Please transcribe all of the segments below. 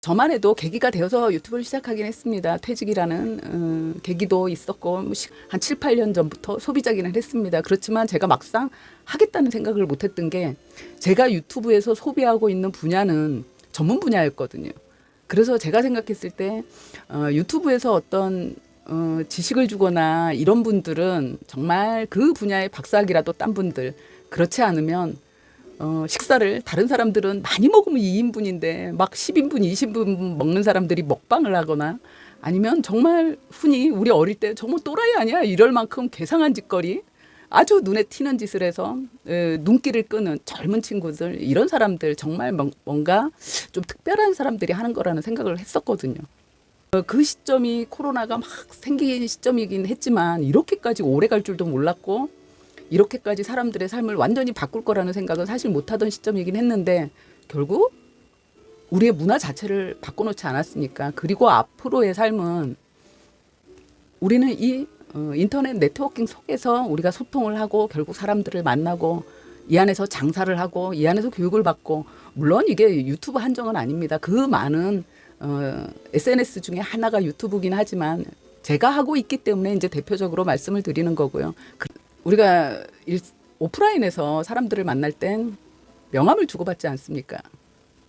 저만 해도 계기가 되어서 유튜브를 시작하긴 했습니다. 퇴직이라는 계기도 있었고 한 7, 8년 전부터 소비자기는 했습니다. 그렇지만 제가 막상 하겠다는 생각을 못했던 게 제가 유튜브에서 소비하고 있는 분야는 전문 분야였거든요. 그래서 제가 생각했을 때 유튜브에서 어떤 지식을 주거나 이런 분들은 정말 그 분야의 박사학위라도 딴 분들, 그렇지 않으면 식사를 다른 사람들은 많이 먹으면 2인분인데 막 10인분, 20인분 먹는 사람들이 먹방을 하거나 아니면 정말 흔히 우리 어릴 때 정말 또라이 아니야? 이럴 만큼 괴상한 짓거리, 아주 눈에 튀는 짓을 해서 눈길을 끄는 젊은 친구들, 이런 사람들 정말 뭔가 좀 특별한 사람들이 하는 거라는 생각을 했었거든요. 그 시점이 코로나가 막 생긴 시점이긴 했지만 이렇게까지 오래 갈 줄도 몰랐고 이렇게까지 사람들의 삶을 완전히 바꿀 거라는 생각은 사실 못하던 시점이긴 했는데 결국 우리의 문화 자체를 바꿔놓지 않았습니까? 그리고 앞으로의 삶은 우리는 이 인터넷 네트워킹 속에서 우리가 소통을 하고 결국 사람들을 만나고 이 안에서 장사를 하고 이 안에서 교육을 받고, 물론 이게 유튜브 한정은 아닙니다. 그 많은 SNS 중에 하나가 유튜브긴 하지만 제가 하고 있기 때문에 이제 대표적으로 말씀을 드리는 거고요. 우리가 오프라인에서 사람들을 만날 땐 명함을 주고받지 않습니까?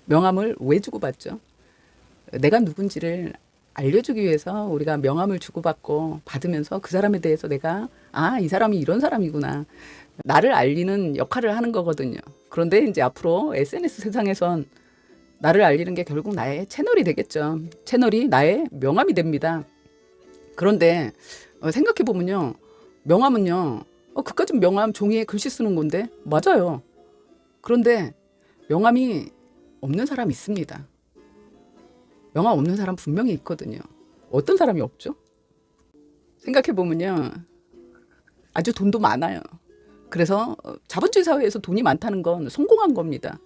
명함을 왜 주고받죠? 내가 누군지를 알려주기 위해서 우리가 명함을 주고받고 받으면서 그 사람에 대해서 내가 이 사람이 이런 사람이구나, 나를 알리는 역할을 하는 거거든요. 그런데 이제 앞으로 SNS 세상에선 나를 알리는 게 결국 나의 채널이 되겠죠. 채널이 나의 명함이 됩니다. 그런데 생각해보면요, 명함은요, 그까짓 명함 종이에 글씨 쓰는 건데 맞아요. 그런데 명함이 없는 사람 있습니다. 명함 없는 사람 분명히 있거든요. 어떤 사람이 없죠? 생각해보면요, 아주 돈도 많아요. 그래서 자본주의 사회에서 돈이 많다는 건 성공한 겁니다.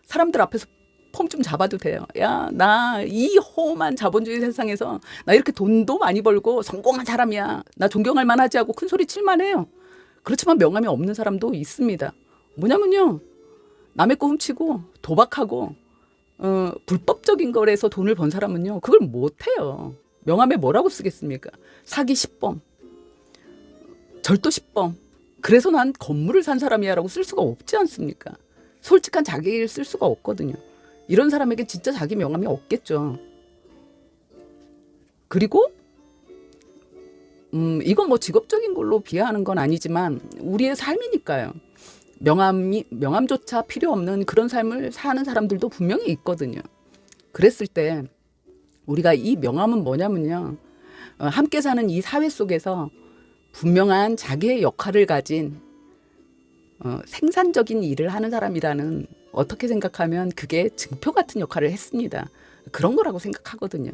사람들 앞에서 폼 좀 잡아도 돼요. 야, 나 이 험한 자본주의 세상에서 나 이렇게 돈도 많이 벌고 성공한 사람이야, 나 존경할 만하지 하고 큰 소리 칠만 해요. 그렇지만 명함이 없는 사람도 있습니다. 뭐냐면요, 남의 거 훔치고 도박하고 불법적인 거래에서 돈을 번 사람은요, 그걸 못해요. 명함에 뭐라고 쓰겠습니까? 사기 10범, 절도 10범, 그래서 난 건물을 산 사람이야 라고 쓸 수가 없지 않습니까? 솔직한 자기 얘기를 쓸 수가 없거든요. 이런 사람에게 진짜 자기 명함이 없겠죠. 그리고 이건 뭐 직업적인 걸로 비하하는 건 아니지만 우리의 삶이니까요. 명함조차 필요 없는 그런 삶을 사는 사람들도 분명히 있거든요. 그랬을 때 우리가 이 명함은 뭐냐면요, 함께 사는 이 사회 속에서 분명한 자기의 역할을 가진 생산적인 일을 하는 사람이라는, 어떻게 생각하면 그게 증표 같은 역할을 했습니다. 그런 거라고 생각하거든요.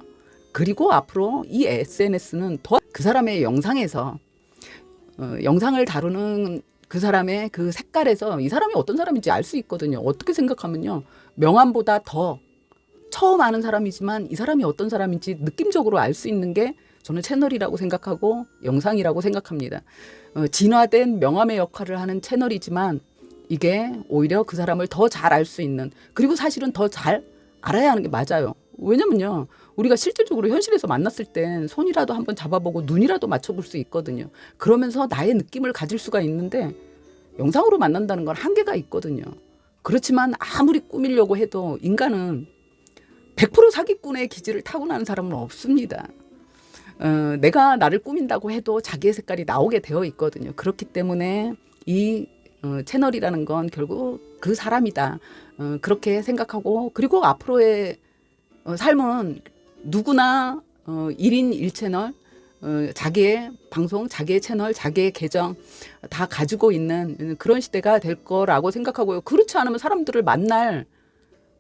그리고 앞으로 이 SNS는 더 그 사람의 영상에서 영상을 다루는 그 사람의 그 색깔에서 이 사람이 어떤 사람인지 알 수 있거든요. 어떻게 생각하면요, 명함보다 더 처음 아는 사람이지만 이 사람이 어떤 사람인지 느낌적으로 알 수 있는 게 저는 채널이라고 생각하고 영상이라고 생각합니다. 진화된 명함의 역할을 하는 채널이지만 이게 오히려 그 사람을 더 잘 알 수 있는, 그리고 사실은 더 잘 알아야 하는 게 맞아요. 왜냐면요, 우리가 실질적으로 현실에서 만났을 땐 손이라도 한번 잡아보고 눈이라도 맞춰볼 수 있거든요. 그러면서 나의 느낌을 가질 수가 있는데 영상으로 만난다는 건 한계가 있거든요. 그렇지만 아무리 꾸미려고 해도 인간은 100% 사기꾼의 기질을 타고나는 사람은 없습니다. 내가 나를 꾸민다고 해도 자기의 색깔이 나오게 되어 있거든요. 그렇기 때문에 이 채널이라는 건 결국 그 사람이다, 그렇게 생각하고, 그리고 앞으로의 삶은 누구나 1인 1채널, 자기의 방송, 자기의 채널, 자기의 계정 다 가지고 있는 그런 시대가 될 거라고 생각하고요. 그렇지 않으면 사람들을 만날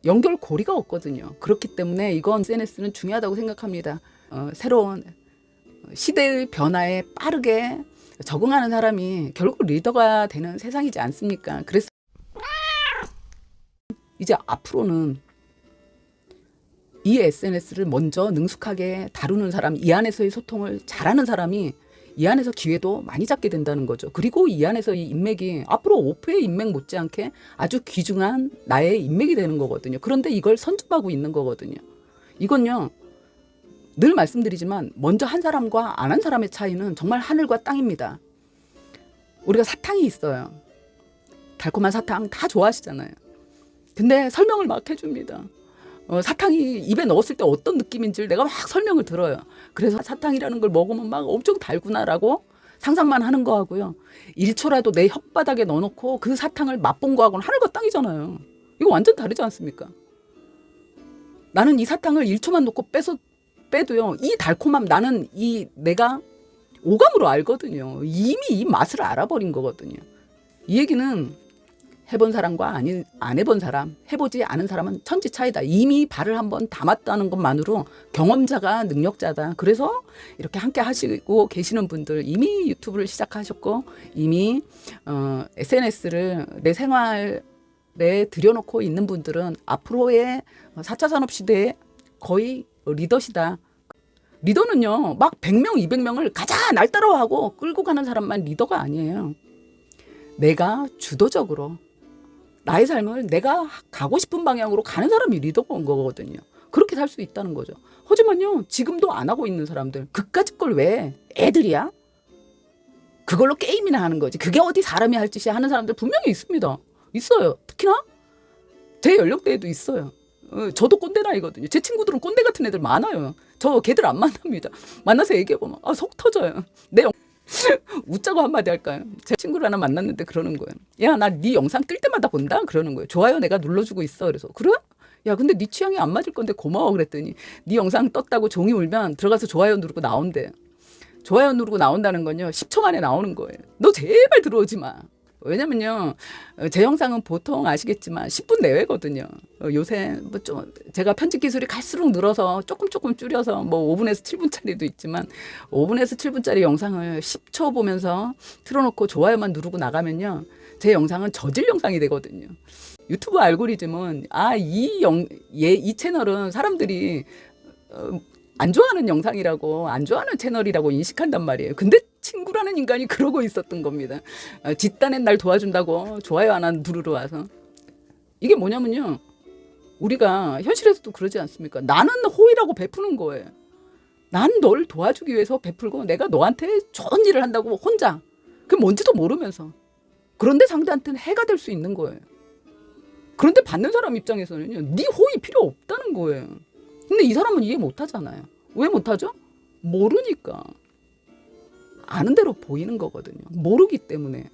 연결고리가 없거든요. 그렇기 때문에 이건 SNS는 중요하다고 생각합니다. 새로운 시대의 변화에 빠르게 적응하는 사람이 결국 리더가 되는 세상이지 않습니까? 그래서 이제 앞으로는 이 SNS를 먼저 능숙하게 다루는 사람, 이 안에서의 소통을 잘하는 사람이 이 안에서 기회도 많이 잡게 된다는 거죠. 그리고 이 안에서 이 인맥이 앞으로 오프의 인맥 못지않게 아주 귀중한 나의 인맥이 되는 거거든요. 그런데 이걸 선점하고 있는 거거든요. 이건요, 늘 말씀드리지만 먼저 한 사람과 안 한 사람의 차이는 정말 하늘과 땅입니다. 우리가 사탕이 있어요. 달콤한 사탕 다 좋아하시잖아요. 근데 설명을 막 해줍니다. 사탕이 입에 넣었을 때 어떤 느낌인지를 내가 막 설명을 들어요. 그래서 사탕이라는 걸 먹으면 막 엄청 달구나라고 상상만 하는 거하고요. 1초라도 내 혓바닥에 넣어놓고 그 사탕을 맛본 거하고는 하늘과 땅이잖아요. 이거 완전 다르지 않습니까? 나는 이 사탕을 1초만 놓고 빼도요. 이 달콤함 나는 내가 오감으로 알거든요. 이미 이 맛을 알아버린 거거든요. 이 얘기는 해본 사람과 안 해본 사람, 해보지 않은 사람은 천지 차이다. 이미 발을 한번 담았다는 것만으로 경험자가 능력자다. 그래서 이렇게 함께 하시고 계시는 분들, 이미 유튜브를 시작하셨고 이미 SNS를 내 생활에 들여놓고 있는 분들은 앞으로의 4차 산업시대의 거의 리더시다. 리더는요, 막 100명, 200명을 가자 날 따라하고 끌고 가는 사람만 리더가 아니에요. 내가 주도적으로 나의 삶을 내가 가고 싶은 방향으로 가는 사람이 리더가 온 거거든요. 그렇게 살 수 있다는 거죠. 하지만요, 지금도 안 하고 있는 사람들, 그까짓 걸 왜 애들이야? 그걸로 게임이나 하는 거지. 그게 어디 사람이 할 짓이야 하는 사람들 분명히 있습니다. 있어요. 특히나 제 연령대에도 있어요. 저도 꼰대 나이거든요. 제 친구들은 꼰대 같은 애들 많아요. 저 걔들 안 만납니다. 만나서 얘기해보면 속 터져요. 웃자고 한마디 할까요? 제 친구를 하나 만났는데 그러는 거예요. 야, 나 네 영상 뜰 때마다 본다? 그러는 거예요. 좋아요 내가 눌러주고 있어. 그래서 그래? 야, 근데 네 취향이 안 맞을 건데 고마워. 그랬더니 네 영상 떴다고 종이 울면 들어가서 좋아요 누르고 나온대. 좋아요 누르고 나온다는 건요, 10초 만에 나오는 거예요. 너 제발 들어오지 마. 왜냐면요, 제 영상은 보통 아시겠지만 10분 내외거든요. 요새 뭐 좀 제가 편집 기술이 갈수록 늘어서 조금 줄여서 뭐 5분에서 7분짜리도 있지만 5분에서 7분짜리 영상을 10초 보면서 틀어놓고 좋아요만 누르고 나가면요, 제 영상은 저질 영상이 되거든요. 유튜브 알고리즘은 이 채널은 사람들이 안 좋아하는 영상이라고, 안 좋아하는 채널이라고 인식한단 말이에요. 근데 친구라는 인간이 그러고 있었던 겁니다. 뒷단엔 날 도와준다고 좋아요 하나 누르러 와서. 이게 뭐냐면요, 우리가 현실에서도 그러지 않습니까? 나는 호의라고 베푸는 거예요. 난 널 도와주기 위해서 베풀고 내가 너한테 좋은 일을 한다고 혼자, 그게 뭔지도 모르면서. 그런데 상대한테는 해가 될 수 있는 거예요. 그런데 받는 사람 입장에서는요, 네 호의 필요 없다는 거예요. 근데 이 사람은 이해 못하잖아요. 왜 못하죠? 모르니까. 아는 대로 보이는 거거든요. 모르기 때문에.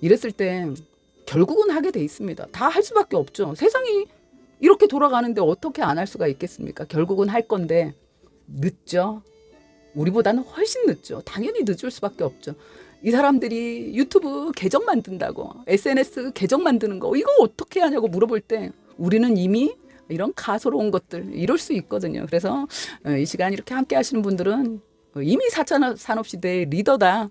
이랬을 때 결국은 하게 돼 있습니다. 다 할 수밖에 없죠. 세상이 이렇게 돌아가는데 어떻게 안 할 수가 있겠습니까? 결국은 할 건데 늦죠. 우리보다는 훨씬 늦죠. 당연히 늦을 수밖에 없죠. 이 사람들이 유튜브 계정 만든다고, SNS 계정 만드는 거 이거 어떻게 하냐고 물어볼 때 우리는 이미 이런 가소로운 것들 이럴 수 있거든요. 그래서 이 시간 이렇게 함께 하시는 분들은 이미 4차 산업시대의 리더다.